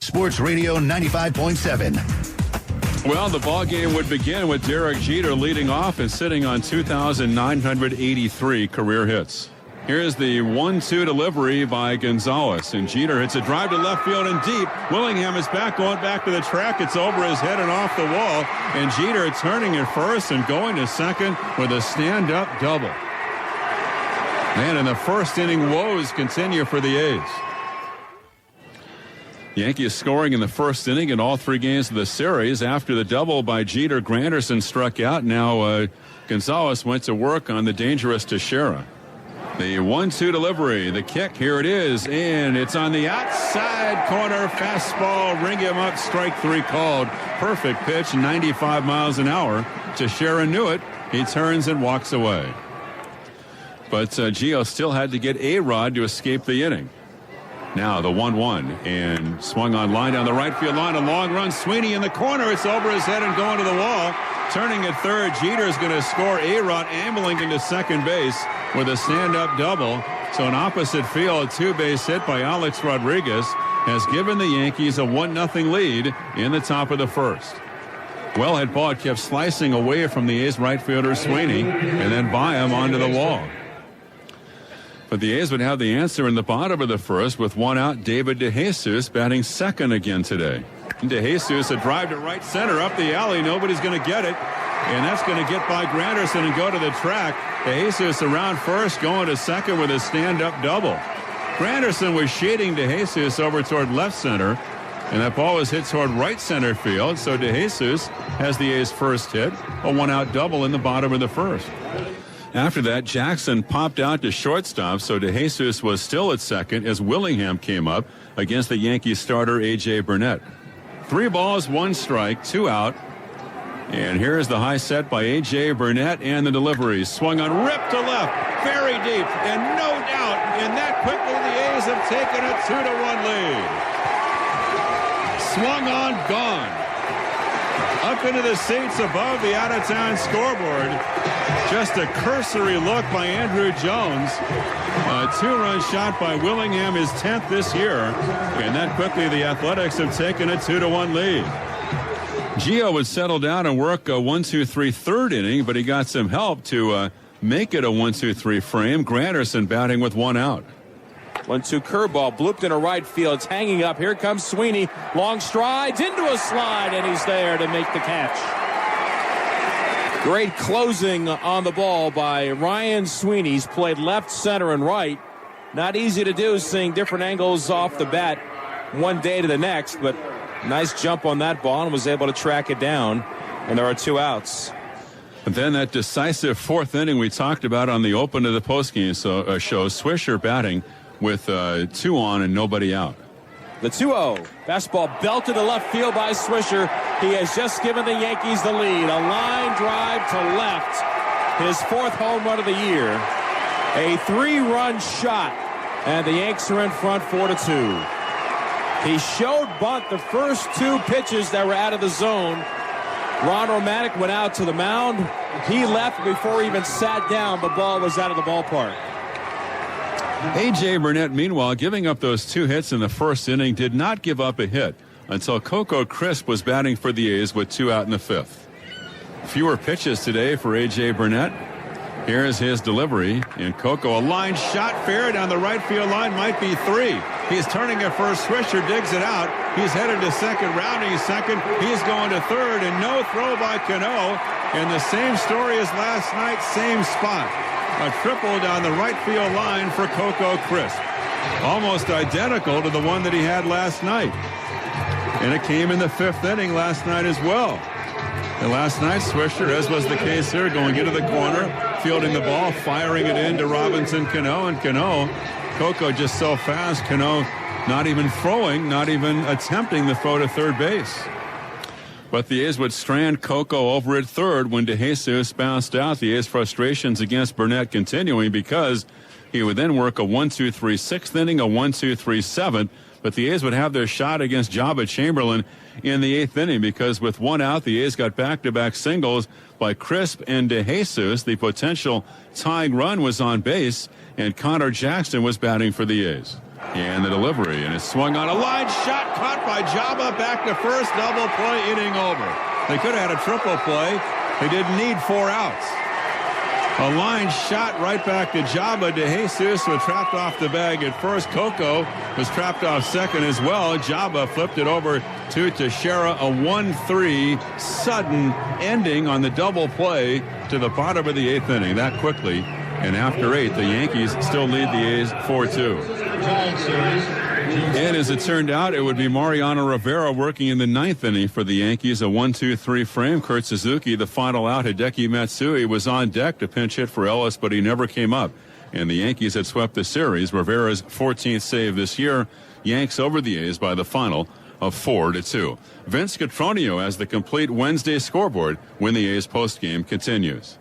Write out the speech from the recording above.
Sports Radio 95.7. Well, the ball game would begin with Derek Jeter leading off and sitting on 2,983 career hits. Here's the 1-2 delivery by Gonzalez, and Jeter hits a drive to left field and deep. Willingham is back, going back to the track. It's over his head and off the wall, and Jeter turning at first and going to second with a stand-up double. Man, in the first inning, woes continue for the A's. Yankees scoring in the first inning in all three games of the series. After the double by Jeter, Granderson struck out. Now Gonzalez went to work on the dangerous Teixeira. The 1-2 delivery, the kick, here it is, and it's on the outside corner. Fastball, ring him up, strike three called. Perfect pitch, 95 miles an hour. Teixeira knew it. He turns and walks away. But Gio still had to get A-Rod to escape the inning. Now the 1-1, and swung on line down the right field line. A long run. Sweeney in the corner. It's over his head and going to the wall. Turning at third, Jeter is going to score. A-Rod ambling into second base with a stand-up double. So an opposite field two-base hit by Alex Rodriguez has given the Yankees a 1-0 lead in the top of the first. Wellhead ball kept slicing away from the A's right fielder Sweeney and then by him onto the wall. But the A's would have the answer in the bottom of the first with one out. David DeJesus batting second again today. DeJesus, a drive to right center up the alley. Nobody's going to get it. And that's going to get by Granderson and go to the track. DeJesus around first, going to second with a stand-up double. Granderson was shading DeJesus over toward left center. And that ball was hit toward right center field. So DeJesus has the A's first hit. A one-out double in the bottom of the first. After that, Jackson popped out to shortstop, so DeJesus was still at second as Willingham came up against the Yankees starter A.J. Burnett. 3 balls, 1 strike, 2 out. And here's the high set by A.J. Burnett, and the delivery swung on, ripped to left, very deep, and no doubt, and that quickly the A's have taken a 2-1 lead. Swung on, gone. Up into the seats above the out-of-town scoreboard. Just a cursory look by Andrew Jones. A 2-run shot by Willingham, his 10th this year. And that quickly the Athletics have taken a 2-1 lead. Gio would settle down and work a 1-2-3 third inning, but he got some help to make it a 1-2-3 frame. Granderson batting with 1 out. 1-2 curveball, blooped into right field. It's hanging up. Here comes Sweeney. Long strides into a slide, and he's there to make the catch. Great closing on the ball by Ryan Sweeney. He's played left, center, and right. Not easy to do, seeing different angles off the bat one day to the next, but nice jump on that ball and was able to track it down, and there are 2 outs. And then that decisive 4th inning we talked about on the open of the postgame show, Swisher batting with 2 on and nobody out. The 2-0. Fastball belted to left field by Swisher. He has just given the Yankees the lead. A line drive to left. His 4th home run of the year. A 3-run shot. And the Yanks are in front 4-2. He showed bunt the first 2 pitches that were out of the zone. Ron Romanek went out to the mound. He left before he even sat down. The ball was out of the ballpark. A.J. Burnett, meanwhile, giving up those 2 hits in the first inning, did not give up a hit until Coco Crisp was batting for the A's with 2 out in the 5th. Fewer pitches today for A.J. Burnett. Here's his delivery. And Coco, a line shot fair down the right field line, might be 3. He's turning at first. Swisher digs it out. He's headed to second, rounding second. He's going to third, and no throw by Cano. And the same story as last night, same spot. A triple down the right field line for Coco Crisp. Almost identical to the one that he had last night. And it came in the 5th inning last night as well. And last night, Swisher, as was the case here, going into the corner, fielding the ball, firing it into Robinson Cano. And Cano, Coco just so fast, Cano not even throwing, not even attempting the throw to third base. But the A's would strand Coco over at third when DeJesus bounced out. The A's frustrations against Burnett continuing because he would then work a 1-2-3 6th inning, a 1-2-3 7th. But the A's would have their shot against Jabba Chamberlain in the 8th inning because with 1 out, the A's got back-to-back singles by Crisp and DeJesus. The potential tying run was on base, and Connor Jackson was batting for the A's. And the delivery, and it's swung on a line shot, caught by Jabba, back to first, double play, inning over. They could have had a triple play. They didn't need 4 outs. A line shot right back to Jabba. DeJesus was trapped off the bag at first. Coco was trapped off second as well. Jabba flipped it over to Teixeira. A 1-3 sudden ending on the double play to the bottom of the 8th inning that quickly. And after 8, the Yankees still lead the A's 4-2. And as it turned out, it would be Mariano Rivera working in the 9th inning for the Yankees. A 1-2-3 frame. Kurt Suzuki, the final out. Hideki Matsui was on deck to pinch hit for Ellis, but he never came up. And the Yankees had swept the series. Rivera's 14th save this year. Yanks over the A's by the final of 4-2. Vince Cotroneo has the complete Wednesday scoreboard when the A's postgame continues.